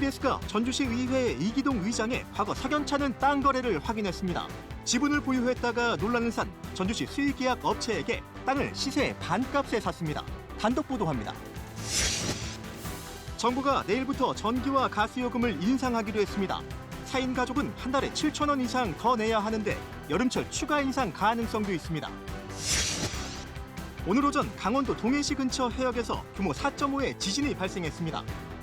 KBS가 전주시 의회 이기동 의장의 과거 석연찮은 땅 거래를 확인했습니다. 지분을 보유했다가 논란을 산 전주시 수의계약 업체에게 땅을 시세 반값에 샀습니다. 단독 보도합니다. 정부가 내일부터 전기와 가스요금을 인상하기로 했습니다. 4인 가족은 한 달에 7천 원 이상 더 내야 하는데 여름철 추가 인상 가능성도 있습니다. 오늘 오전 강원도 동해시 근처 해역에서 규모 4.5의 지진이 발생했습니다.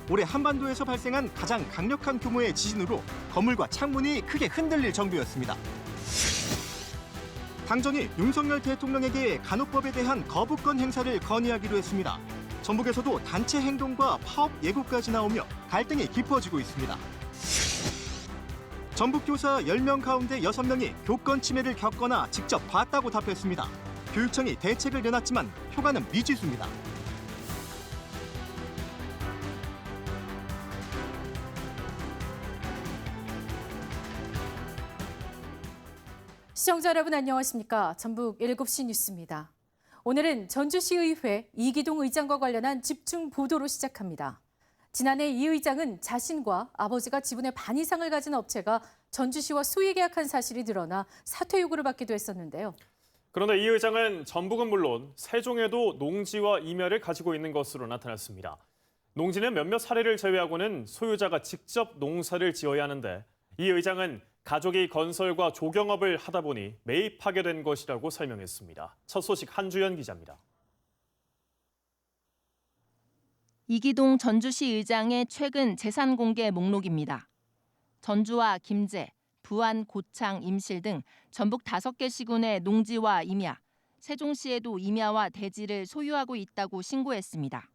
올해 한반도에서 발생한 가장 강력한 규모의 지진으로 건물과 창문이 크게 흔들릴 정도였습니다. 당정이 윤석열 대통령에게 간호법에 대한 거부권 행사를 건의하기로 했습니다. 전북에서도 단체 행동과 파업 예고까지 나오며 갈등이 깊어지고 있습니다. 전북 교사 10명 가운데 6명이 교권 침해를 겪거나 직접 봤다고 답했습니다. 교육청이 대책을 내놨지만 효과는 미지수입니다. 시청자 여러분 안녕하십니까? 전북 7시 뉴스입니다. 오늘은 전주시의회 이기동 의장과 관련한 집중 보도로 시작합니다. 지난해 이 의장은 자신과 아버지가 지분의 반 이상을 가진 업체가 전주시와 수의 계약한 사실이 드러나 사퇴 요구를 받기도 했었는데요. 그런데 이 의장은 전북은 물론 세종에도 농지와 임야를 가지고 있는 것으로 나타났습니다. 농지는 몇몇 사례를 제외하고는 소유자가 직접 농사를 지어야 하는데 이 의장은 가족이 건설과 조경업을 하다 보니 매입하게 된 것이라고 설명했습니다. 첫 소식 한주연 기자입니다. 이기동 전주시 의장의 최근 재산 공개 목록입니다. 전주와 김제, 부안, 고창, 임실 등 전북 5개 시군의 농지와 임야, 세종시에도 임야와 대지를 소유하고 있다고 신고했습니다.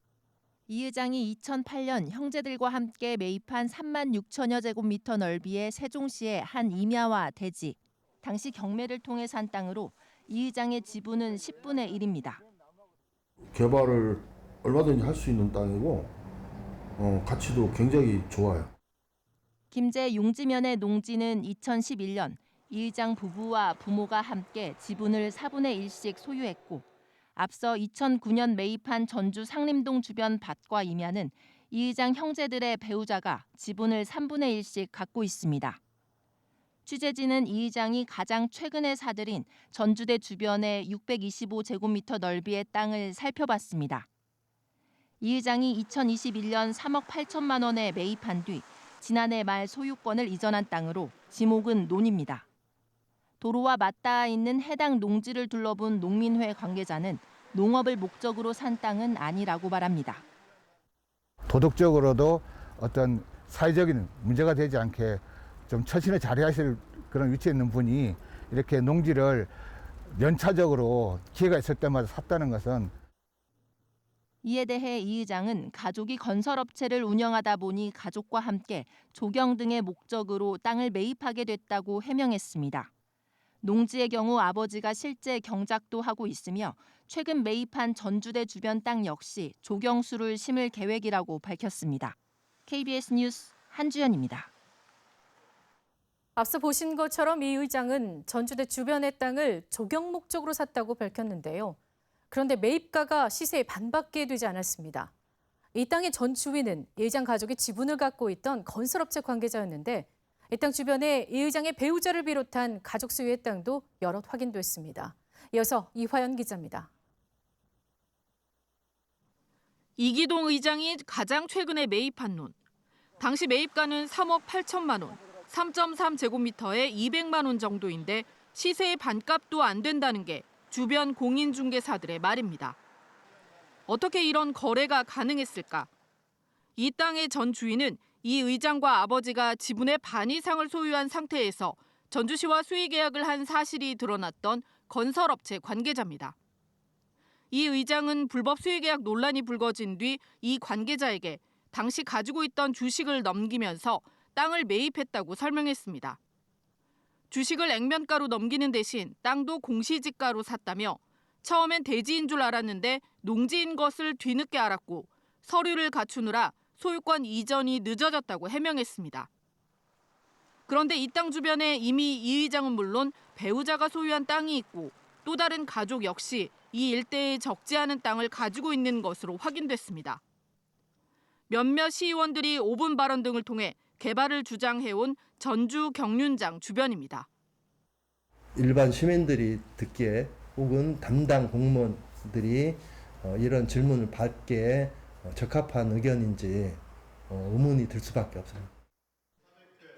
이 의장이 2008년 형제들과 함께 매입한 3만 6천여 제곱미터 넓이의 세종시의 한 임야와 대지, 당시 경매를 통해 산 땅으로 이 의장의 지분은 10분의 1입니다. 개발을 얼마든지 할 수 있는 땅이고 가치도 굉장히 좋아요. 김제 용지면의 농지는 2011년 이 의장 부부와 부모가 함께 지분을 4분의 1씩 소유했고 앞서 2009년 매입한 전주 상림동 주변 밭과 임야는 이 의장 형제들의 배우자가 지분을 3분의 1씩 갖고 있습니다. 취재진은 이 의장이 가장 최근에 사들인 전주대 주변의 625제곱미터 넓이의 땅을 살펴봤습니다. 이 의장이 2021년 3억 8천만 원에 매입한 뒤 지난해 말 소유권을 이전한 땅으로 지목은 논입니다. 도로와 맞닿아 있는 해당 농지를 둘러본 농민회 관계자는 농업을 목적으로 산 땅은 아니라고 말합니다. 도덕적으로도 어떤 사회적인 문제가 되지 않게 좀 처신을 잘하실 그런 위치에 있는 분이 이렇게 농지를 연차적으로 기회가 있을 때마다 샀다는 것은 이에 대해 이 의장은 가족이 건설업체를 운영하다 보니 가족과 함께 조경 등의 목적으로 땅을 매입하게 됐다고 해명했습니다. 농지의 경우 아버지가 실제 경작도 하고 있으며 최근 매입한 전주대 주변 땅 역시 조경수를 심을 계획이라고 밝혔습니다. KBS 뉴스 한주연입니다. 앞서 보신 것처럼 이 의장은 전주대 주변의 땅을 조경 목적으로 샀다고 밝혔는데요. 그런데 매입가가 시세의 반밖에 되지 않았습니다. 이 땅의 전 주인은 이 의장 가족이 지분을 갖고 있던 건설업체 관계자였는데 이 땅 주변에 이 의장의 배우자를 비롯한 가족 소유의 땅도 여럿 확인됐습니다. 이어서 이화연 기자입니다. 이기동 의장이 가장 최근에 매입한 논. 당시 매입가는 3억 8천만 원, 3.3제곱미터에 200만 원 정도인데 시세의 반값도 안 된다는 게 주변 공인중개사들의 말입니다. 어떻게 이런 거래가 가능했을까? 이 땅의 전 주인은 이 의장과 아버지가 지분의 반 이상을 소유한 상태에서 전주시와 수의 계약을 한 사실이 드러났던 건설업체 관계자입니다. 이 의장은 불법 수의 계약 논란이 불거진 뒤 이 관계자에게 당시 가지고 있던 주식을 넘기면서 땅을 매입했다고 설명했습니다. 주식을 액면가로 넘기는 대신 땅도 공시지가로 샀다며 처음엔 대지인 줄 알았는데 농지인 것을 뒤늦게 알았고 서류를 갖추느라 소유권 이전이 늦어졌다고 해명했습니다. 그런데 이 땅 주변에 이미 이 의장은 물론 배우자가 소유한 땅이 있고 또 다른 가족 역시 이 일대에 적지 않은 땅을 가지고 있는 것으로 확인됐습니다. 몇몇 시의원들이 5분 발언 등을 통해 개발을 주장해온 전주 경륜장 주변입니다. 일반 시민들이 듣기에 혹은 담당 공무원들이 이런 질문을 받기에 적합한 의견인지 의문이 들 수밖에 없어요.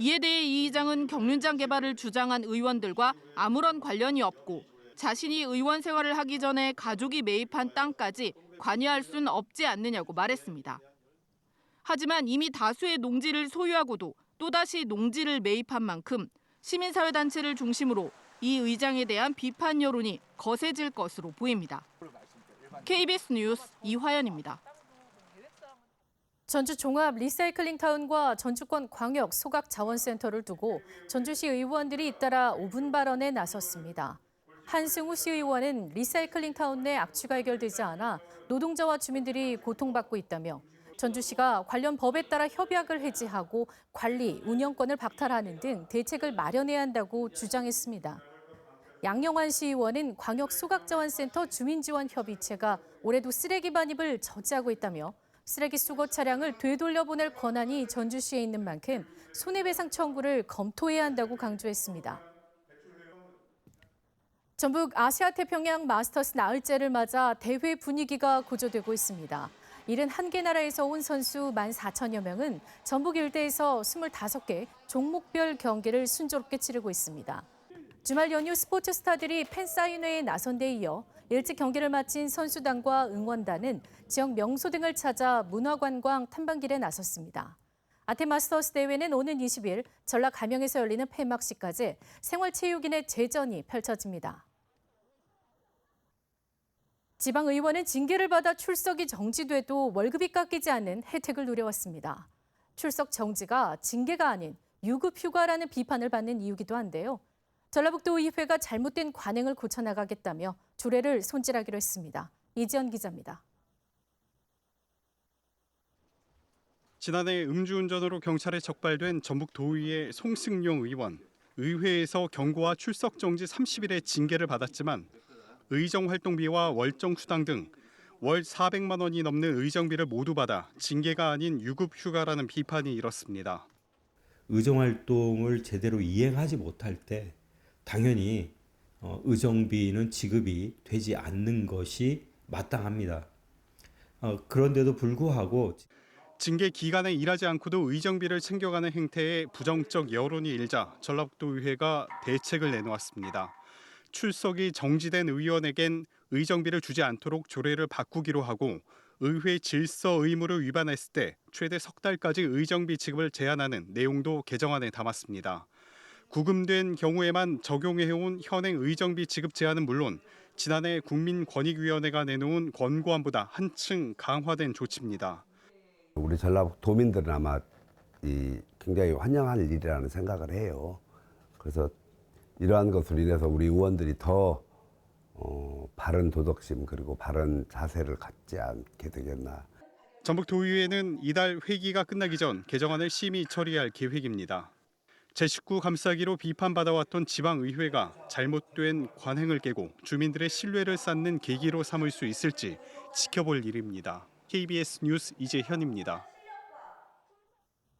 이에 대해 이 의장은 경륜장 개발을 주장한 의원들과 아무런 관련이 없고 자신이 의원 생활을 하기 전에 가족이 매입한 땅까지 관여할 수는 없지 않느냐고 말했습니다. 하지만 이미 다수의 농지를 소유하고도 또다시 농지를 매입한 만큼 시민사회단체를 중심으로 이 의장에 대한 비판 여론이 거세질 것으로 보입니다. KBS 뉴스 이화연입니다. 전주 종합 리사이클링타운과 전주권 광역 소각자원센터를 두고 전주시 의원들이 잇따라 5분 발언에 나섰습니다. 한승우 시의원은 리사이클링타운 내 악취가 해결되지 않아 노동자와 주민들이 고통받고 있다며 전주시가 관련 법에 따라 협약을 해지하고 관리, 운영권을 박탈하는 등 대책을 마련해야 한다고 주장했습니다. 양영환 시의원은 광역 소각자원센터 주민지원협의체가 올해도 쓰레기 반입을 저지하고 있다며 쓰레기 수거 차량을 되돌려보낼 권한이 전주시에 있는 만큼 손해배상 청구를 검토해야 한다고 강조했습니다. 전북 아시아태평양 마스터스 나흘째를 맞아 대회 분위기가 고조되고 있습니다. 71개 나라에서 온 선수 14,000여 명은 전북 일대에서 25개 종목별 경기를 순조롭게 치르고 있습니다. 주말 연휴 스포츠 스타들이 팬사인회에 나선 데 이어 일찍 경기를 마친 선수단과 응원단은 지역 명소 등을 찾아 문화관광 탐방길에 나섰습니다. 아테마스터스 대회는 오는 20일 전라 감영에서 열리는 폐막식까지 생활체육인의 제전이 펼쳐집니다. 지방의원은 징계를 받아 출석이 정지돼도 월급이 깎이지 않는 혜택을 누려왔습니다. 출석 정지가 징계가 아닌 유급휴가라는 비판을 받는 이유기도 한데요. 전라북도의회가 잘못된 관행을 고쳐나가겠다며 조례를 손질하기로 했습니다. 이지연 기자입니다. 지난해 음주운전으로 경찰에 적발된 전북도의회 송승용 의원. 의회에서 경고와 출석 정지 30일의 징계를 받았지만 의정활동비와 월정수당 등 월 400만 원이 넘는 의정비를 모두 받아 징계가 아닌 유급휴가라는 비판이 일었습니다. 의정활동을 제대로 이행하지 못할 때 당연히 의정비는 지급이 되지 않는 것이 마땅합니다. 그런데도 불구하고 징계 기간에 일하지 않고도 의정비를 챙겨가는 행태에 부정적 여론이 일자 전라북도의회가 대책을 내놓았습니다. 출석이 정지된 의원에겐 의정비를 주지 않도록 조례를 바꾸기로 하고 의회 질서 의무를 위반했을 때 최대 석 달까지 의정비 지급을 제한하는 내용도 개정안에 담았습니다. 구금된 경우에만 적용해온 현행 의정비 지급 제한은 물론 지난해 국민권익위원회가 내놓은 권고안보다 한층 강화된 조치입니다. 우리 전라북 도민들은 아마 굉장히 환영할 일이라는 생각을 해요. 그래서 이러한 것으로 인해서 우리 의원들이 더 바른 도덕심 그리고 바른 자세를 갖지 않게 되겠나. 전북도의회는 이달 회기가 끝나기 전 개정안을 심의 처리할 계획입니다. 제19 감싸기로 비판받아왔던 지방의회가 잘못된 관행을 깨고 주민들의 신뢰를 쌓는 계기로 삼을 수 있을지 지켜볼 일입니다. KBS 뉴스 이재현입니다.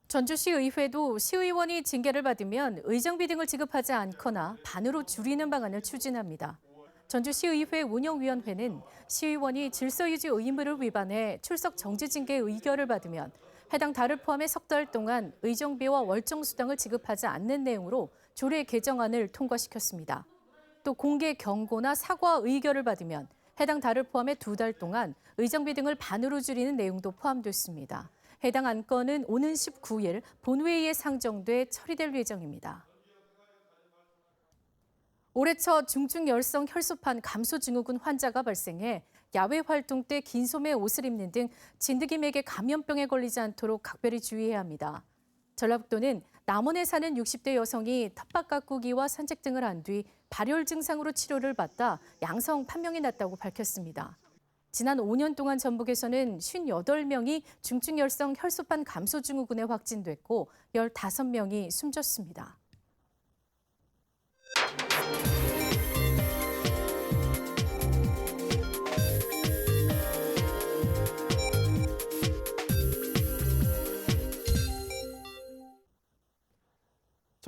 전주시 의회도 시의원이 징계를 받으면 의정비 등을 지급하지 않거나 반으로 줄이는 방안을 추진합니다. 전주시의회 운영위원회는 시의원이 질서유지 의무를 위반해 출석 정지 징계 의결을 받으면 해당 달을 포함해 석 달 동안 의정비와 월정수당을 지급하지 않는 내용으로 조례 개정안을 통과시켰습니다. 또 공개 경고나 사과 의결을 받으면 해당 달을 포함해 2달 동안 의정비 등을 반으로 줄이는 내용도 포함됐습니다. 해당 안건은 오는 19일 본회의에 상정돼 처리될 예정입니다. 올해 첫 중증열성 혈소판 감소증후군 환자가 발생해 야외 활동 때 긴 소매 옷을 입는 등 진드기맥의 감염병에 걸리지 않도록 각별히 주의해야 합니다. 전라북도는 남원에 사는 60대 여성이 텃밭 가꾸기와 산책 등을 한 뒤 발열 증상으로 치료를 받다 양성 판명이 났다고 밝혔습니다. 지난 5년 동안 전북에서는 58명이 중증열성 혈소판 감소증후군에 확진됐고 15명이 숨졌습니다.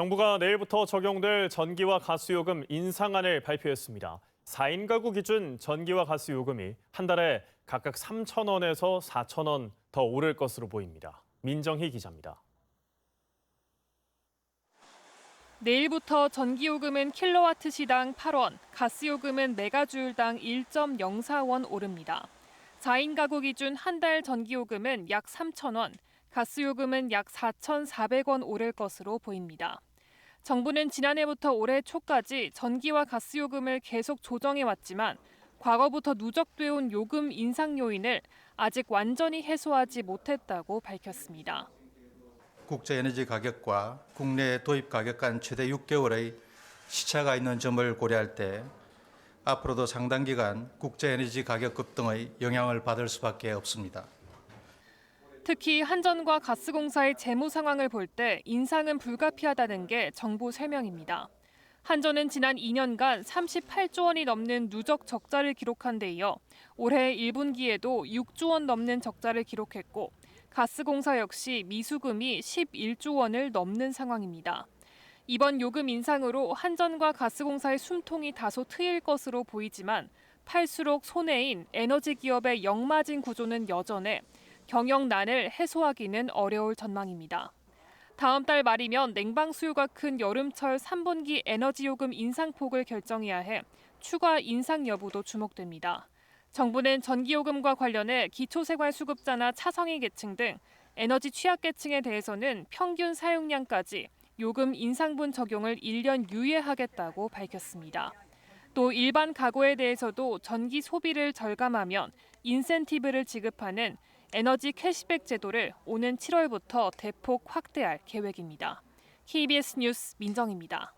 정부가 내일부터 적용될 전기와 가스요금 인상안을 발표했습니다. 4인 가구 기준 전기와 가스 요금이 한 달에 각각 3,000원에서 4,000원 더 오를 것으로 보입니다. 민정희 기자입니다. 내일부터 전기요금은 킬로와트 시당 8원, 가스요금은 메가주울당 1.04원 오릅니다. 4인 가구 기준 한 달 전기요금은 약 3,000원, 가스요금은 약 4,400원 오를 것으로 보입니다. 정부는 지난해부터 올해 초까지 전기와 가스요금을 계속 조정해왔지만 과거부터 누적돼 온 요금 인상 요인을 아직 완전히 해소하지 못했다고 밝혔습니다. 국제에너지 가격과 국내 도입 가격 간 최대 6개월의 시차가 있는 점을 고려할 때 앞으로도 상당 기간 국제에너지 가격 급등의 영향을 받을 수밖에 없습니다. 특히 한전과 가스공사의 재무 상황을 볼 때 인상은 불가피하다는 게 정부 설명입니다. 한전은 지난 2년간 38조 원이 넘는 누적 적자를 기록한 데 이어 올해 1분기에도 6조 원 넘는 적자를 기록했고 가스공사 역시 미수금이 11조 원을 넘는 상황입니다. 이번 요금 인상으로 한전과 가스공사의 숨통이 다소 트일 것으로 보이지만 팔수록 손해인 에너지 기업의 역마진 구조는 여전해 경영난을 해소하기는 어려울 전망입니다. 다음 달 말이면 냉방 수요가 큰 여름철 3분기 에너지 요금 인상폭을 결정해야 해 추가 인상 여부도 주목됩니다. 정부는 전기요금과 관련해 기초생활수급자나 차성위 계층 등 에너지 취약계층에 대해서는 평균 사용량까지 요금 인상분 적용을 1년 유예하겠다고 밝혔습니다. 또 일반 가구에 대해서도 전기 소비를 절감하면 인센티브를 지급하는 에너지 캐시백 제도를 오는 7월부터 대폭 확대할 계획입니다. KBS 뉴스 민정입니다.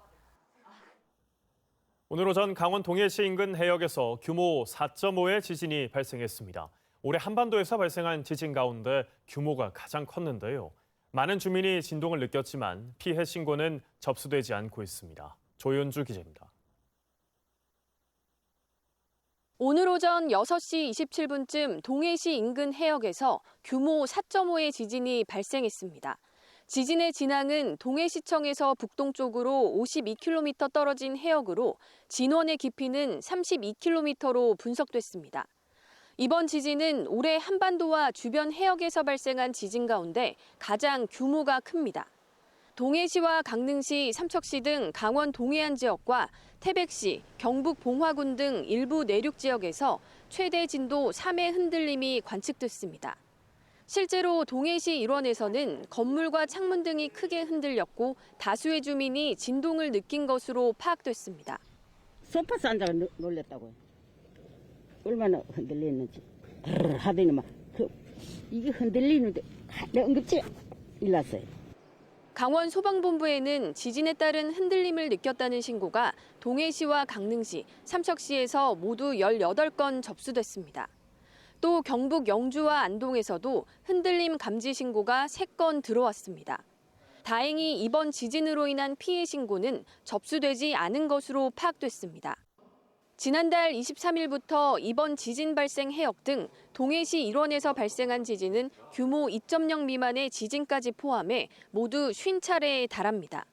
오늘 오전 강원 동해시 인근 해역에서 규모 4.5의 지진이 발생했습니다. 올해 한반도에서 발생한 지진 가운데 규모가 가장 컸는데요. 많은 주민이 진동을 느꼈지만 피해 신고는 접수되지 않고 있습니다. 조윤주 기자입니다. 오늘 오전 6시 27분쯤 동해시 인근 해역에서 규모 4.5의 지진이 발생했습니다. 지진의 진앙은 동해시청에서 북동쪽으로 52km 떨어진 해역으로 진원의 깊이는 32km로 분석됐습니다. 이번 지진은 올해 한반도와 주변 해역에서 발생한 지진 가운데 가장 규모가 큽니다. 동해시와 강릉시, 삼척시 등 강원 동해안 지역과 태백시, 경북 봉화군 등 일부 내륙 지역에서 최대 진도 3의 흔들림이 관측됐습니다. 실제로 동해시 일원에서는 건물과 창문 등이 크게 흔들렸고 다수의 주민이 진동을 느낀 것으로 파악됐습니다. 소파에서 앉아가 놀랬다고요. 얼마나 흔들리는지 하더니 막 이게 흔들리는데 응급실 일났어요. 강원 소방본부에는 지진에 따른 흔들림을 느꼈다는 신고가 동해시와 강릉시, 삼척시에서 모두 18건 접수됐습니다. 또 경북 영주와 안동에서도 흔들림 감지 신고가 3건 들어왔습니다. 다행히 이번 지진으로 인한 피해 신고는 접수되지 않은 것으로 파악됐습니다. 지난달 23일부터 이번 지진 발생 해역 등 동해시 일원에서 발생한 지진은 규모 2.0 미만의 지진까지 포함해 모두 50차례에 달합니다.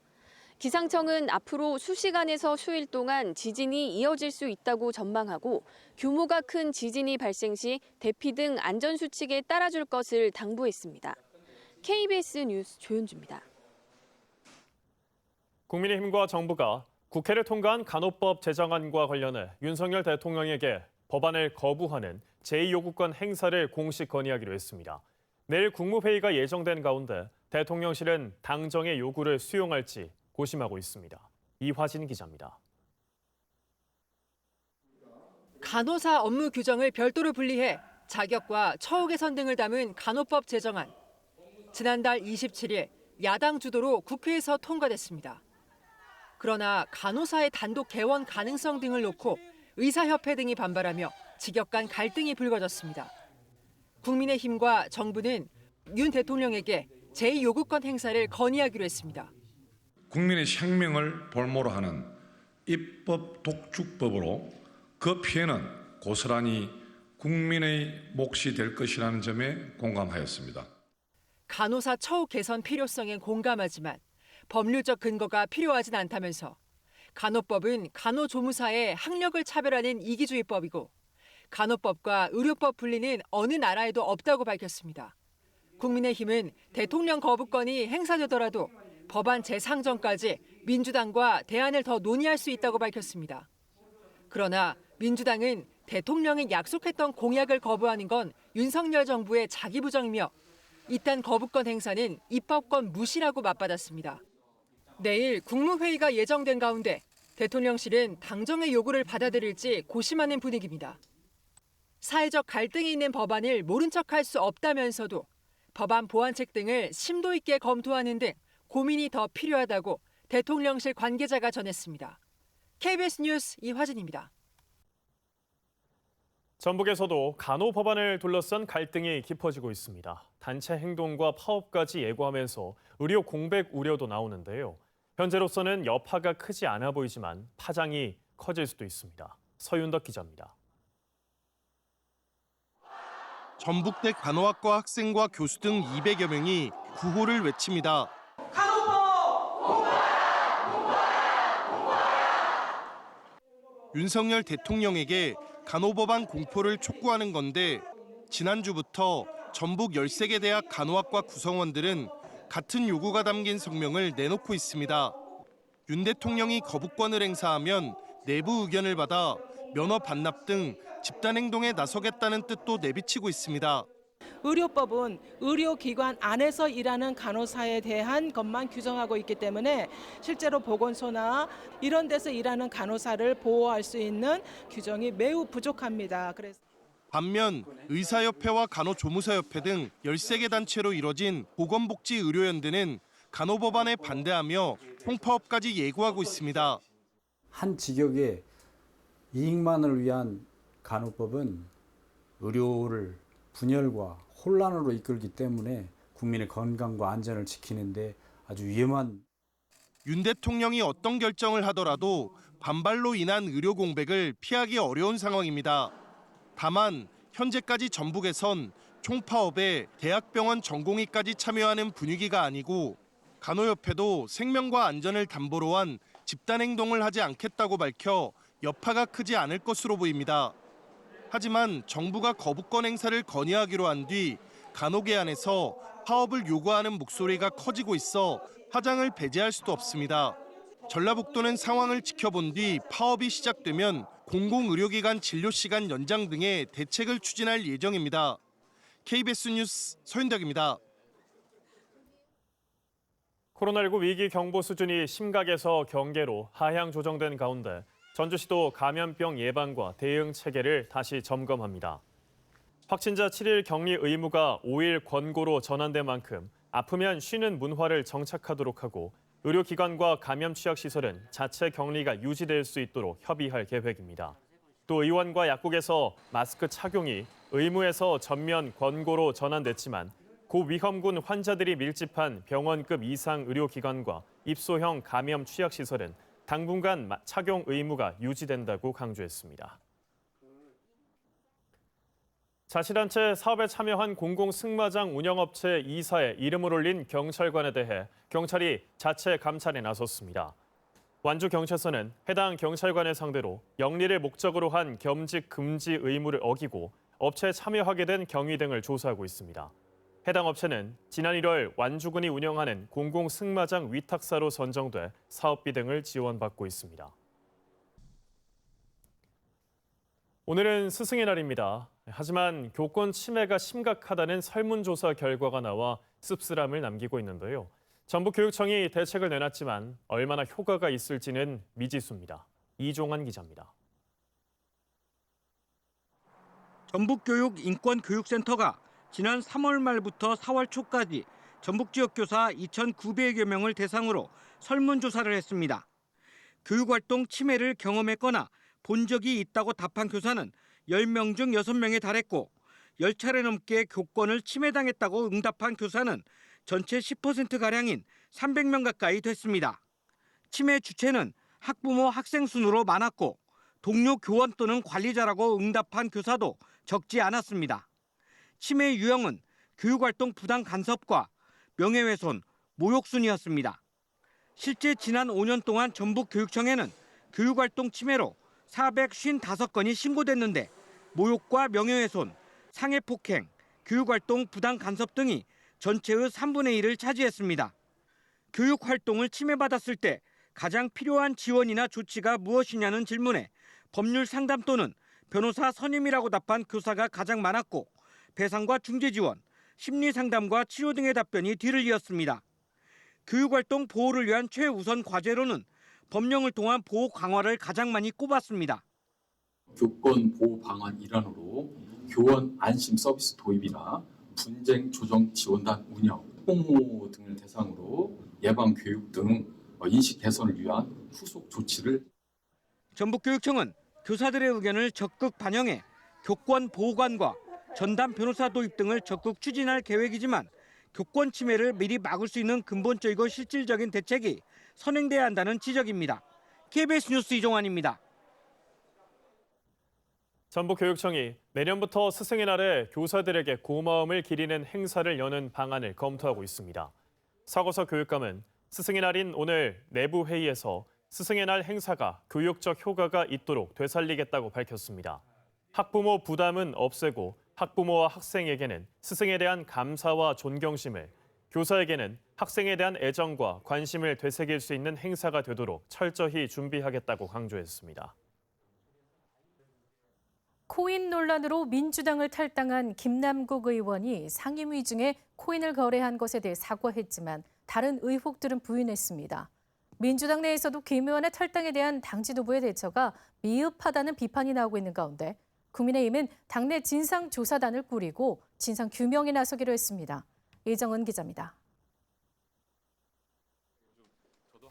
기상청은 앞으로 수시간에서 수일 동안 지진이 이어질 수 있다고 전망하고 규모가 큰 지진이 발생 시 대피 등 안전수칙에 따라줄 것을 당부했습니다. KBS 뉴스 조윤주입니다. 국민의힘과 정부가 국회를 통과한 간호법 제정안과 관련해 윤석열 대통령에게 법안을 거부하는 제2요구권 행사를 공식 건의하기로 했습니다. 내일 국무회의가 예정된 가운데 대통령실은 당정의 요구를 수용할지 고심하고 있습니다. 이화진 기자입니다. 간호사 업무 규정을 별도로 분리해 자격과 처우 개선 등을 담은 간호법 제정안. 지난달 27일 야당 주도로 국회에서 통과됐습니다. 그러나 간호사의 단독 개원 가능성 등을 놓고 의사협회 등이 반발하며 직역 간 갈등이 불거졌습니다. 국민의힘과 정부는 윤 대통령에게 제2요구권 행사를 건의하기로 했습니다. 국민의 생명을 볼모로 하는 입법 독주법으로 그 피해는 고스란히 국민의 몫이 될 것이라는 점에 공감하였습니다. 간호사 처우 개선 필요성에 공감하지만 법률적 근거가 필요하진 않다면서 간호법은 간호조무사의 학력을 차별하는 이기주의법이고 간호법과 의료법 분리는 어느 나라에도 없다고 밝혔습니다. 국민의힘은 대통령 거부권이 행사되더라도 법안 재상정까지 민주당과 대안을 더 논의할 수 있다고 밝혔습니다. 그러나 민주당은 대통령이 약속했던 공약을 거부하는 건 윤석열 정부의 자기부정이며 이딴 거부권 행사는 입법권 무시라고 맞받았습니다. 내일 국무회의가 예정된 가운데 대통령실은 당정의 요구를 받아들일지 고심하는 분위기입니다. 사회적 갈등이 있는 법안을 모른 척할 수 없다면서도 법안 보완책 등을 심도 있게 검토하는 등 고민이 더 필요하다고 대통령실 관계자가 전했습니다. KBS 뉴스 이화진입니다. 전북에서도 간호 법안을 둘러싼 갈등이 깊어지고 있습니다. 단체 행동과 파업까지 예고하면서 의료 공백 우려도 나오는데요. 현재로서는 여파가 크지 않아 보이지만 파장이 커질 수도 있습니다. 서윤덕 기자입니다. 전북대 간호학과 학생과 교수 등 200여 명이 구호를 외칩니다. 윤석열 대통령에게 간호법안 공포를 촉구하는 건데 지난주부터 전북 13개 대학 간호학과 구성원들은 같은 요구가 담긴 성명을 내놓고 있습니다. 윤 대통령이 거부권을 행사하면 내부 의견을 받아 면허 반납 등 집단 행동에 나서겠다는 뜻도 내비치고 있습니다. 의료법은 의료기관 안에서 일하는 간호사에 대한 것만 규정하고 있기 때문에 실제로 보건소나 이런 데서 일하는 간호사를 보호할 수 있는 규정이 매우 부족합니다. 반면 의사협회와 간호조무사협회 등 13개 단체로 이뤄진 보건복지의료연대는 간호법안에 반대하며 통파업까지 예고하고 있습니다. 한 직역의 이익만을 위한 간호법은 의료를 분열과 혼란으로 이끌기 때문에 국민의 건강과 안전을 지키는데 아주 위험한. 윤 대통령이 어떤 결정을 하더라도 반발로 인한 의료 공백을 피하기 어려운 상황입니다. 다만 현재까지 전북에선 총파업에 대학병원 전공의까지 참여하는 분위기가 아니고 간호협회도 생명과 안전을 담보로 한 집단 행동을 하지 않겠다고 밝혀 여파가 크지 않을 것으로 보입니다. 하지만 정부가 거부권 행사를 건의하기로 한 뒤 간호계 안에서 파업을 요구하는 목소리가 커지고 있어 파장을 배제할 수도 없습니다. 전라북도는 상황을 지켜본 뒤 파업이 시작되면 공공의료기관 진료시간 연장 등의 대책을 추진할 예정입니다. KBS 뉴스 서윤덕입니다. 코로나19 위기 경보 수준이 심각에서 경계로 하향 조정된 가운데 전주시도 감염병 예방과 대응 체계를 다시 점검합니다. 확진자 7일 격리 의무가 5일 권고로 전환된 만큼 아프면 쉬는 문화를 정착하도록 하고 의료기관과 감염 취약시설은 자체 격리가 유지될 수 있도록 협의할 계획입니다. 또 의원과 약국에서 마스크 착용이 의무에서 전면 권고로 전환됐지만 고위험군 환자들이 밀집한 병원급 이상 의료기관과 입소형 감염 취약시설은 당분간 착용 의무가 유지된다고 강조했습니다. 자치단체 사업에 참여한 공공승마장 운영업체 이사에 이름을 올린 경찰관에 대해 경찰이 자체 감찰에 나섰습니다. 완주경찰서는 해당 경찰관을 상대로 영리를 목적으로 한 겸직 금지 의무를 어기고 업체에 참여하게 된 경위 등을 조사하고 있습니다. 해당 업체는 지난 1월 완주군이 운영하는 공공승마장 위탁사로 선정돼 사업비 등을 지원받고 있습니다. 오늘은 스승의 날입니다. 하지만 교권 침해가 심각하다는 설문조사 결과가 나와 씁쓸함을 남기고 있는데요. 전북교육청이 대책을 내놨지만 얼마나 효과가 있을지는 미지수입니다. 이종환 기자입니다. 전북교육인권교육센터가 지난 3월 말부터 4월 초까지 전북 지역 교사 2,900여 명을 대상으로 설문조사를 했습니다. 교육활동 침해를 경험했거나 본 적이 있다고 답한 교사는 10명 중 6명에 달했고 10차례 넘게 교권을 침해당했다고 응답한 교사는 전체 10%가량인 300명 가까이 됐습니다. 침해 주체는 학부모, 학생 순으로 많았고 동료 교원 또는 관리자라고 응답한 교사도 적지 않았습니다. 침해 유형은 교육활동 부당 간섭과 명예훼손, 모욕 순이었습니다. 실제 지난 5년 동안 전북교육청에는 교육활동 침해로 455건이 신고됐는데 모욕과 명예훼손, 상해폭행, 교육활동 부당 간섭 등이 전체의 3분의 1을 차지했습니다. 교육활동을 침해받았을 때 가장 필요한 지원이나 조치가 무엇이냐는 질문에 법률 상담 또는 변호사 선임이라고 답한 교사가 가장 많았고 배상과 중재 지원, 심리 상담과 치료 등의 답변이 뒤를 이었습니다. 교육활동 보호를 위한 최우선 과제로는 법령을 통한 보호 강화를 가장 많이 꼽았습니다. 교권 보호 방안 일환으로 교원 안심 서비스 도입이나 분쟁 조정 지원단 운영, 학부모 등을 대상으로 예방 교육 등 인식 개선을 위한 후속 조치를 전북교육청은 교사들의 의견을 적극 반영해 교권 보호관과 전담 변호사 도입 등을 적극 추진할 계획이지만 교권 침해를 미리 막을 수 있는 근본적이고 실질적인 대책이 선행돼야 한다는 지적입니다. KBS 뉴스 이종환입니다. 전북교육청이 내년부터 스승의 날에 교사들에게 고마움을 기리는 행사를 여는 방안을 검토하고 있습니다. 사고서 교육감은 스승의 날인 오늘 내부 회의에서 스승의 날 행사가 교육적 효과가 있도록 되살리겠다고 밝혔습니다. 학부모 부담은 없애고 학부모와 학생에게는 스승에 대한 감사와 존경심을, 교사에게는 학생에 대한 애정과 관심을 되새길 수 있는 행사가 되도록 철저히 준비하겠다고 강조했습니다. 코인 논란으로 민주당을 탈당한 김남국 의원이 상임위 중에 코인을 거래한 것에 대해 사과했지만 다른 의혹들은 부인했습니다. 민주당 내에서도 김 의원의 탈당에 대한 당 지도부의 대처가 미흡하다는 비판이 나오고 있는 가운데 국민의힘은 당내 진상조사단을 꾸리고 진상규명에 나서기로 했습니다. 이정은 기자입니다.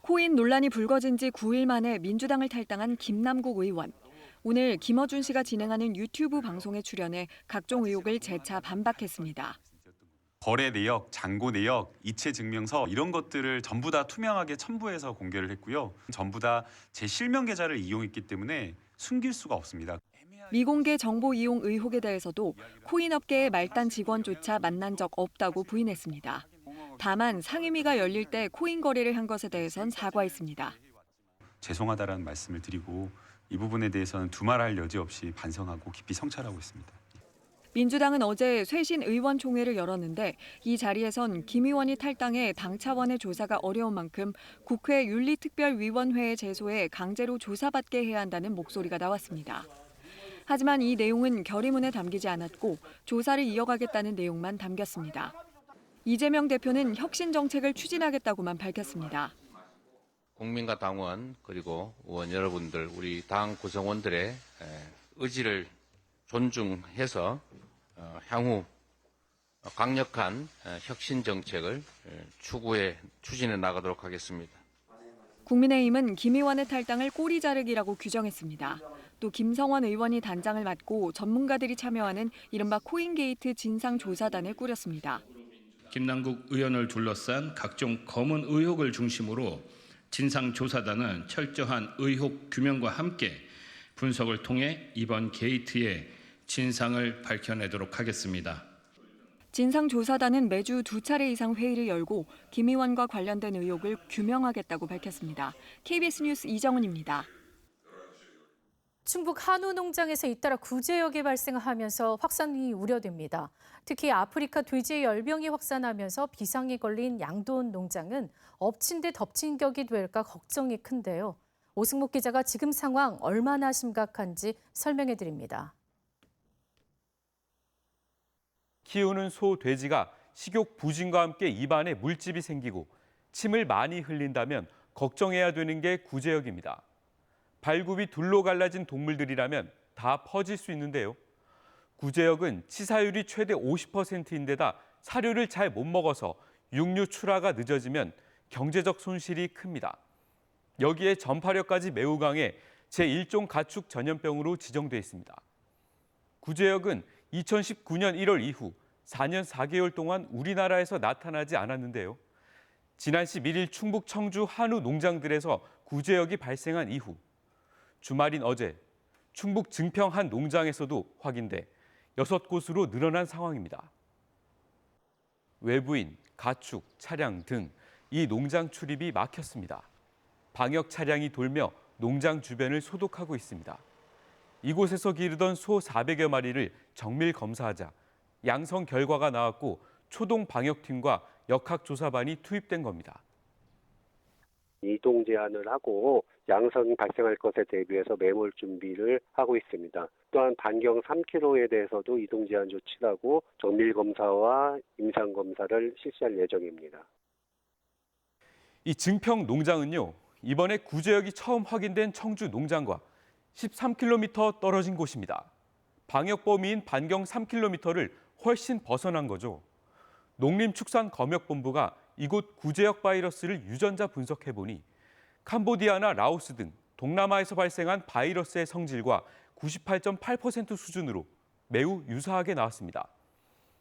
코인 논란이 불거진 지 9일 만에 민주당을 탈당한 김남국 의원. 오늘 김어준 씨가 진행하는 유튜브 방송에 출연해 각종 의혹을 재차 반박했습니다. 거래 내역, 잔고 내역, 이체 증명서 이런 것들을 전부 다 투명하게 첨부해서 공개를 했고요. 전부 다 제 실명 계좌를 이용했기 때문에 숨길 수가 없습니다. 미공개 정보 이용 의혹에 대해서도 코인 업계의 말단 직원조차 만난 적 없다고 부인했습니다. 다만 상임위가 열릴 때 코인 거래를 한 것에 대해선 사과했습니다. 죄송하다라는 말씀을 드리고 이 부분에 대해서는 두말할 여지 없이 반성하고 깊이 성찰하고 있습니다. 민주당은 어제 쇄신 의원총회를 열었는데 이 자리에선 김 의원이 탈당해 당 차원의 조사가 어려운 만큼 국회 윤리특별위원회에 제소해 강제로 조사받게 해야 한다는 목소리가 나왔습니다. 하지만 이 내용은 결의문에 담기지 않았고 조사를 이어가겠다는 내용만 담겼습니다. 이재명 대표는 혁신 정책을 추진하겠다고만 밝혔습니다. 국민과 당원 그리고 의원 여러분들 우리 당 구성원들의 의지를 존중해서 향후 강력한 혁신 정책을 추진해 나가도록 하겠습니다. 국민의힘은 김 의원의 탈당을 꼬리 자르기라고 규정했습니다. 또 김성원 의원이 단장을 맡고 전문가들이 참여하는 이른바 코인게이트 진상조사단을 꾸렸습니다. 김남국 의원을 둘러싼 각종 검은 의혹을 중심으로 진상조사단은 철저한 의혹 규명과 함께 분석을 통해 이번 게이트의 진상을 밝혀내도록 하겠습니다. 진상조사단은 매주 2차례 이상 회의를 열고 김 의원과 관련된 의혹을 규명하겠다고 밝혔습니다. KBS 뉴스 이정은입니다. 충북 한우 농장에서 잇따라 구제역이 발생하면서 확산이 우려됩니다. 특히 아프리카 돼지의 열병이 확산하면서 비상이 걸린 양돈 농장은 엎친 데 덮친 격이 될까 걱정이 큰데요. 오승목 기자가 지금 상황 얼마나 심각한지 설명해 드립니다. 키우는 소, 돼지가 식욕 부진과 함께 입안에 물집이 생기고 침을 많이 흘린다면 걱정해야 되는 게 구제역입니다. 발굽이 둘로 갈라진 동물들이라면 다 퍼질 수 있는데요. 구제역은 치사율이 최대 50%인데다 사료를 잘 못 먹어서 육류 출하가 늦어지면 경제적 손실이 큽니다. 여기에 전파력까지 매우 강해 제1종 가축 전염병으로 지정돼 있습니다. 구제역은 2019년 1월 이후 4년 4개월 동안 우리나라에서 나타나지 않았는데요. 지난 11일 충북 청주 한우 농장들에서 구제역이 발생한 이후 주말인 어제 충북 증평 한 농장에서도 확인돼 6곳으로 늘어난 상황입니다. 외부인, 가축, 차량 등 이 농장 출입이 막혔습니다. 방역 차량이 돌며 농장 주변을 소독하고 있습니다. 이곳에서 기르던 소 400여 마리를 정밀 검사하자 양성 결과가 나왔고 초동 방역팀과 역학조사반이 투입된 겁니다. 이동 제한을 하고 양성이 발생할 것에 대비해서 매몰 준비를 하고 있습니다. 또한 반경 3km에 대해서도 이동 제한 조치를 하고 정밀 검사와 임상 검사를 실시할 예정입니다. 이 증평 농장은요, 이번에 구제역이 처음 확인된 청주 농장과 13km 떨어진 곳입니다. 방역 범위인 반경 3km를 훨씬 벗어난 거죠. 농림축산검역본부가 이곳 구제역 바이러스를 유전자 분석해보니 캄보디아나 라오스 등 동남아에서 발생한 바이러스의 성질과 98.8% 수준으로 매우 유사하게 나왔습니다.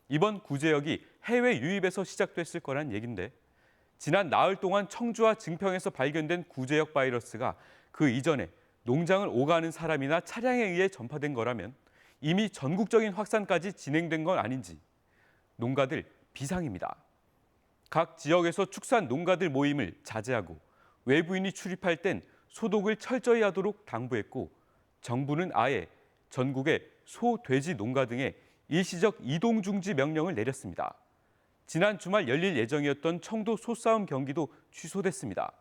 이번 구제역이 해외 유입에서 시작됐을 거란 얘긴데 지난 나흘 동안 청주와 증평에서 발견된 구제역 바이러스가 그 이전에 농장을 오가는 사람이나 차량에 의해 전파된 거라면 이미 전국적인 확산까지 진행된 건 아닌지 농가들 비상입니다. 각 지역에서 축산 농가들 모임을 자제하고 외부인이 출입할 땐 소독을 철저히 하도록 당부했고 정부는 아예 전국의 소, 돼지 농가 등에 일시적 이동 중지 명령을 내렸습니다. 지난 주말 열릴 예정이었던 청도 소싸움 경기도 취소됐습니다.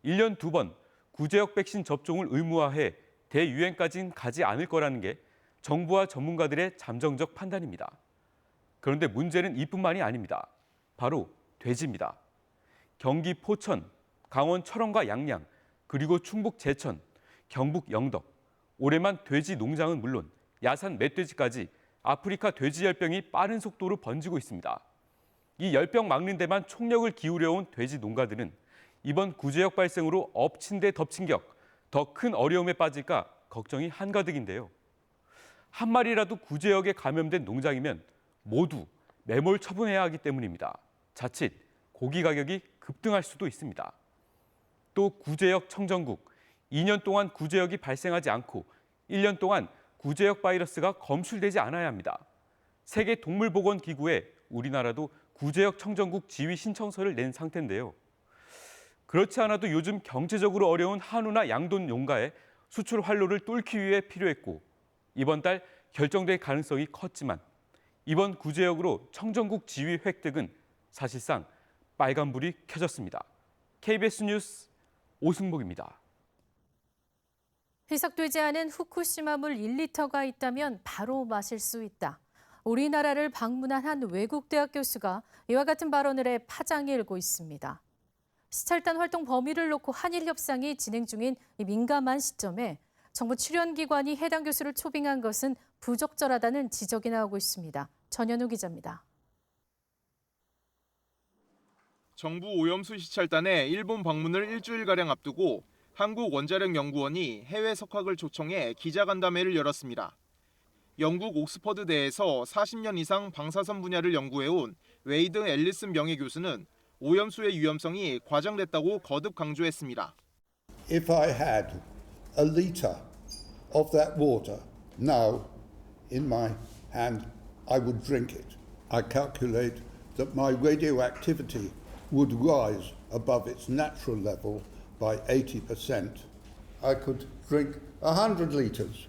1년 2번 구제역 백신 접종을 의무화해 대유행까지는 가지 않을 거라는 게 정부와 전문가들의 잠정적 판단입니다. 그런데 문제는 이뿐만이 아닙니다. 바로 돼지입니다. 경기 포천, 강원 철원과 양양, 그리고 충북 제천, 경북 영덕, 올해만 돼지 농장은 물론 야산 멧돼지까지 아프리카 돼지열병이 빠른 속도로 번지고 있습니다. 이 열병 막는 데만 총력을 기울여온 돼지 농가들은 이번 구제역 발생으로 엎친 데 덮친 격, 더 큰 어려움에 빠질까 걱정이 한가득인데요. 한 마리라도 구제역에 감염된 농장이면 모두 매몰 처분해야 하기 때문입니다. 자칫 고기 가격이 급등할 수도 있습니다. 또 구제역 청정국, 2년 동안 구제역이 발생하지 않고 1년 동안 구제역 바이러스가 검출되지 않아야 합니다. 세계동물보건기구에 우리나라도 구제역 청정국 지위 신청서를 낸 상태인데요. 그렇지 않아도 요즘 경제적으로 어려운 한우나 양돈 농가에 수출 활로를 뚫기 위해 필요했고 이번 달 결정될 가능성이 컸지만 이번 구제역으로 청정국 지위 획득은 사실상 빨간불이 켜졌습니다. KBS 뉴스 오승복입니다. 희석되지 않은 후쿠시마물 1리터가 있다면 바로 마실 수 있다. 우리나라를 방문한 한 외국 대학 교수가 이와 같은 발언을 해 파장이 일고 있습니다. 시찰단 활동 범위를 놓고 한일 협상이 진행 중인 이 민감한 시점에 정부 출연기관이 해당 교수를 초빙한 것은 부적절하다는 지적이 나오고 있습니다. 전현우 기자입니다. 정부 오염수 시찰단의 일본 방문을 일주일가량 앞두고 한국원자력연구원이 해외 석학을 초청해 기자간담회를 열었습니다. 영국 옥스퍼드대에서 40년 이상 방사선 분야를 연구해온 웨이드 앨리슨 명예교수는 오염수의 위험성이 과장됐다고 거듭 강조했습니다. If I had a liter of that water now in my hand, I would drink it. I calculate that my radioactivity would rise above its natural level by 80%. I could drink 100 liters.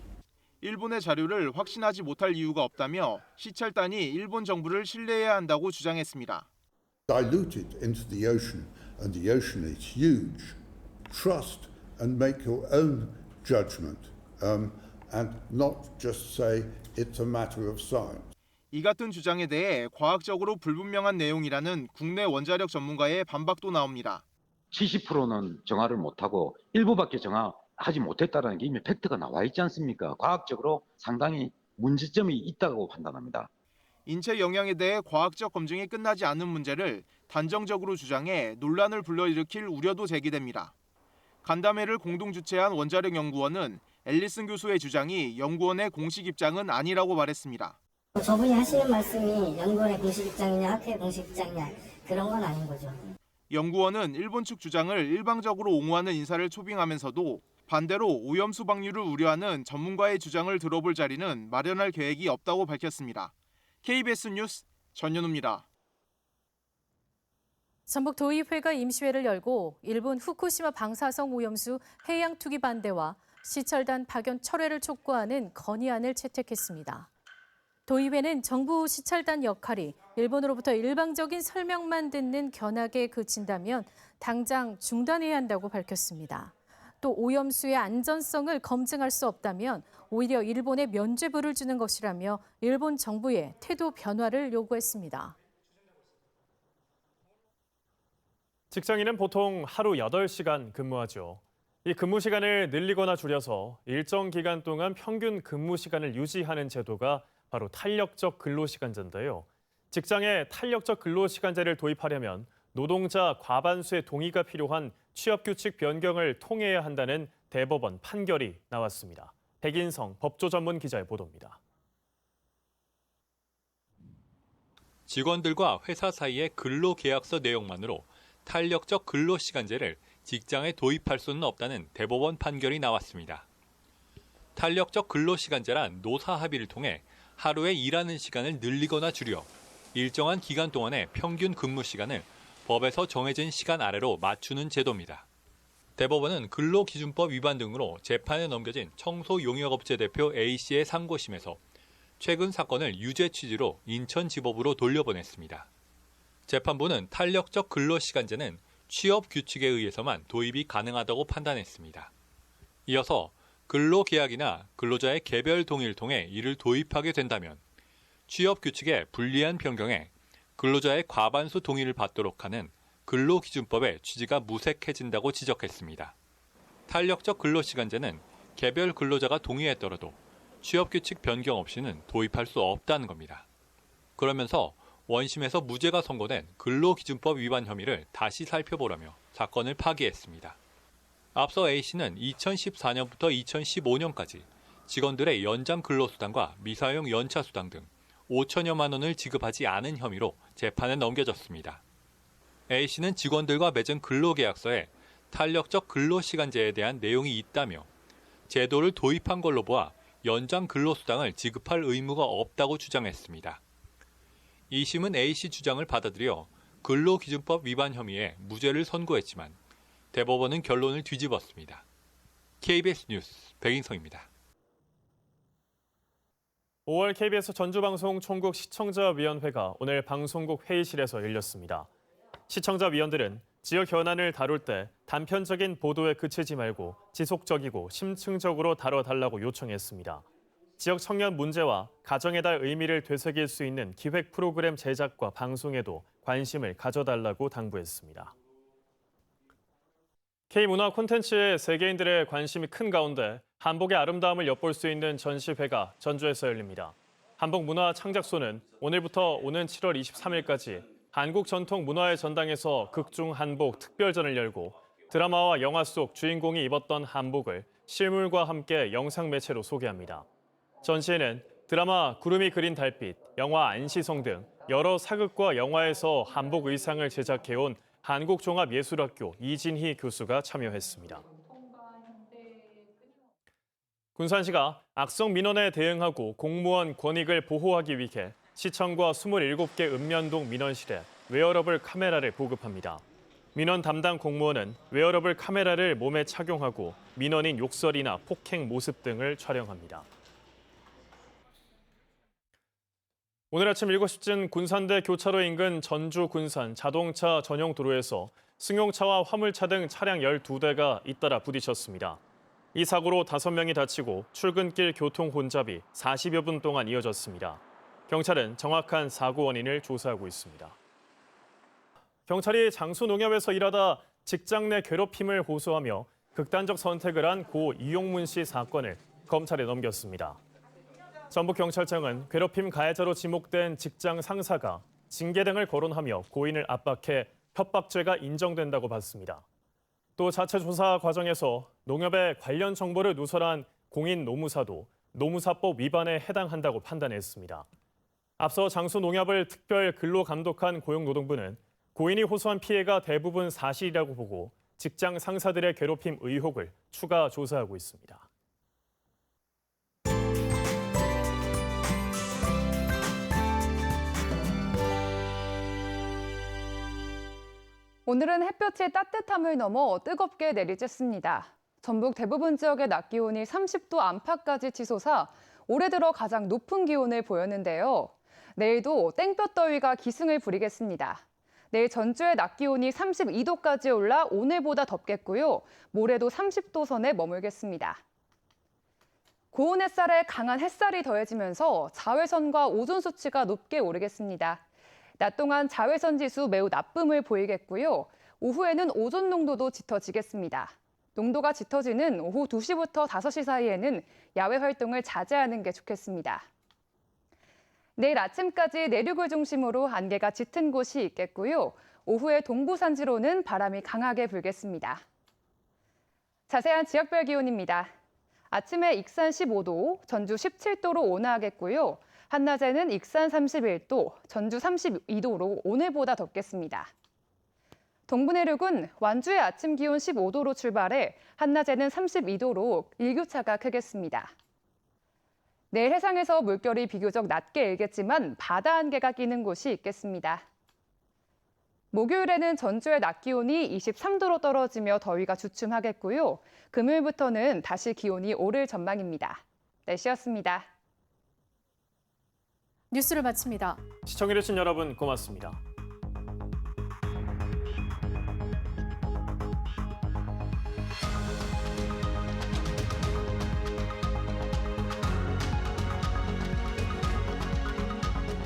일본의 자료를 확신하지 못할 이유가 없다며 시찰단이 일본 정부를 신뢰해야 한다고 주장했습니다. Diluted into the ocean, and the ocean is huge. Trust and make your own judgment, and not just say it's a matter of science. 이 같은 주장에 대해 과학적으로 불분명한 내용이라는 국내 원자력 전문가의 반박도 나옵니다. 70%는 정화를 못하고 일부밖에 정화하지 못했다는 게 이미 팩트가 나와 있지 않습니까? 과학적으로 상당히 문제점이 있다고 판단합니다. 인체 영향에 대해 과학적 검증이 끝나지 않은 문제를 단정적으로 주장해 논란을 불러일으킬 우려도 제기됩니다. 간담회를 공동 주최한 원자력연구원은 앨리슨 교수의 주장이 연구원의 공식 입장은 아니라고 말했습니다. 저분이 하시는 말씀이 연구원의 공식 입장이냐 학회의 공식 입장이냐 그런 건 아닌 거죠. 연구원은 일본 측 주장을 일방적으로 옹호하는 인사를 초빙하면서도 반대로 오염수 방류를 우려하는 전문가의 주장을 들어볼 자리는 마련할 계획이 없다고 밝혔습니다. KBS 뉴스 전현우입니다. 전북도의회가 임시회를 열고 일본 후쿠시마 방사성 오염수 해양 투기 반대와 시철단 파견 철회를 촉구하는 건의안을 채택했습니다. 도의회는 정부 시찰단 역할이 일본으로부터 일방적인 설명만 듣는 견학에 그친다면 당장 중단해야 한다고 밝혔습니다. 또 오염수의 안전성을 검증할 수 없다면 오히려 일본에 면죄부를 주는 것이라며 일본 정부의 태도 변화를 요구했습니다. 직장인은 보통 하루 8시간 근무하죠. 이 근무 시간을 늘리거나 줄여서 일정 기간 동안 평균 근무 시간을 유지하는 제도가 바로 탄력적 근로시간제인데요. 직장에 탄력적 근로시간제를 도입하려면 노동자 과반수의 동의가 필요한 취업규칙 변경을 통해야 한다는 대법원 판결이 나왔습니다. 백인성 법조 전문 기자의 보도입니다. 직원들과 회사 사이의 근로계약서 내용만으로 탄력적 근로시간제를 직장에 도입할 수는 없다는 대법원 판결이 나왔습니다. 탄력적 근로시간제란 노사 합의를 통해 하루에 일하는 시간을 늘리거나 줄여 일정한 기간 동안의 평균 근무 시간을 법에서 정해진 시간 아래로 맞추는 제도입니다. 대법원은 근로기준법 위반 등으로 재판에 넘겨진 청소용역업체 대표 A씨의 상고심에서 최근 사건을 유죄 취지로 인천지법으로 돌려보냈습니다. 재판부는 탄력적 근로시간제는 취업 규칙에 의해서만 도입이 가능하다고 판단했습니다. 이어서 근로계약이나 근로자의 개별 동의를 통해 이를 도입하게 된다면 취업 규칙의 불리한 변경에 근로자의 과반수 동의를 받도록 하는 근로기준법의 취지가 무색해진다고 지적했습니다. 탄력적 근로시간제는 개별 근로자가 동의했더라도 취업 규칙 변경 없이는 도입할 수 없다는 겁니다. 그러면서 원심에서 무죄가 선고된 근로기준법 위반 혐의를 다시 살펴보라며 사건을 파기했습니다. 앞서 A씨는 2014년부터 2015년까지 직원들의 연장 근로수당과 미사용 연차수당 등 5천여만 원을 지급하지 않은 혐의로 재판에 넘겨졌습니다. A씨는 직원들과 맺은 근로계약서에 탄력적 근로시간제에 대한 내용이 있다며 제도를 도입한 걸로 보아 연장 근로수당을 지급할 의무가 없다고 주장했습니다. 2심은 A씨 주장을 받아들여 근로기준법 위반 혐의에 무죄를 선고했지만 대법원은 결론을 뒤집었습니다. KBS 뉴스 백인성입니다. 5월 KBS 전주방송 총국 시청자위원회가 오늘 방송국 회의실에서 열렸습니다. 시청자위원들은 지역 현안을 다룰 때 단편적인 보도에 그치지 말고 지속적이고 심층적으로 다뤄달라고 요청했습니다. 지역 청년 문제와 가정의 달 의미를 되새길 수 있는 기획 프로그램 제작과 방송에도 관심을 가져달라고 당부했습니다. K문화 콘텐츠에 세계인들의 관심이 큰 가운데 한복의 아름다움을 엿볼 수 있는 전시회가 전주에서 열립니다. 한복문화창작소는 오늘부터 오는 7월 23일까지 한국 전통 문화의 전당에서 극중 한복 특별전을 열고 드라마와 영화 속 주인공이 입었던 한복을 실물과 함께 영상 매체로 소개합니다. 전시회는 드라마 구름이 그린 달빛, 영화 안시성 등 여러 사극과 영화에서 한복 의상을 제작해온 한국종합예술학교 이진희 교수가 참여했습니다. 군산시가 악성 민원에 대응하고 공무원 권익을 보호하기 위해 시청과 27개 읍면동 민원실에 웨어러블 카메라를 보급합니다. 민원 담당 공무원은 웨어러블 카메라를 몸에 착용하고 민원인 욕설이나 폭행 모습 등을 촬영합니다. 오늘 아침 7시쯤 군산대 교차로 인근 전주 군산 자동차 전용 도로에서 승용차와 화물차 등 차량 12대가 잇따라 부딪혔습니다. 이 사고로 5명이 다치고 출근길 교통 혼잡이 40여 분 동안 이어졌습니다. 경찰은 정확한 사고 원인을 조사하고 있습니다. 경찰이 장수농협에서 일하다 직장 내 괴롭힘을 호소하며 극단적 선택을 한 고 이용문 씨 사건을 검찰에 넘겼습니다. 전북경찰청은 괴롭힘 가해자로 지목된 직장 상사가 징계 등을 거론하며 고인을 압박해 협박죄가 인정된다고 봤습니다. 또 자체 조사 과정에서 농협에 관련 정보를 누설한 공인 노무사도 노무사법 위반에 해당한다고 판단했습니다. 앞서 장수농협을 특별 근로 감독한 고용노동부는 고인이 호소한 피해가 대부분 사실이라고 보고 직장 상사들의 괴롭힘 의혹을 추가 조사하고 있습니다. 오늘은 햇볕이 따뜻함을 넘어 뜨겁게 내리쬐습니다. 전북 대부분 지역의 낮 기온이 30도 안팎까지 치솟아 올해 들어 가장 높은 기온을 보였는데요. 내일도 땡볕더위가 기승을 부리겠습니다. 내일 전주의 낮 기온이 32도까지 올라 오늘보다 덥겠고요. 모레도 30도 선에 머물겠습니다. 고온 햇살에 강한 햇살이 더해지면서 자외선과 오존 수치가 높게 오르겠습니다. 낮 동안 자외선 지수 매우 나쁨을 보이겠고요. 오후에는 오존 농도도 짙어지겠습니다. 농도가 짙어지는 오후 2시부터 5시 사이에는 야외 활동을 자제하는 게 좋겠습니다. 내일 아침까지 내륙을 중심으로 안개가 짙은 곳이 있겠고요. 오후에 동부 산지로는 바람이 강하게 불겠습니다. 자세한 지역별 기온입니다. 아침에 익산 15도, 전주 17도로 온화하겠고요. 한낮에는 익산 31도, 전주 32도로 오늘보다 덥겠습니다. 동부 내륙은 완주의 아침 기온 15도로 출발해 한낮에는 32도로 일교차가 크겠습니다. 내일 해상에서 물결이 비교적 낮게 일겠지만 바다 안개가 끼는 곳이 있겠습니다. 목요일에는 전주의 낮 기온이 23도로 떨어지며 더위가 주춤하겠고요. 금요일부터는 다시 기온이 오를 전망입니다. 날씨였습니다. 뉴스를 마칩니다. 시청해주신 여러분 고맙습니다.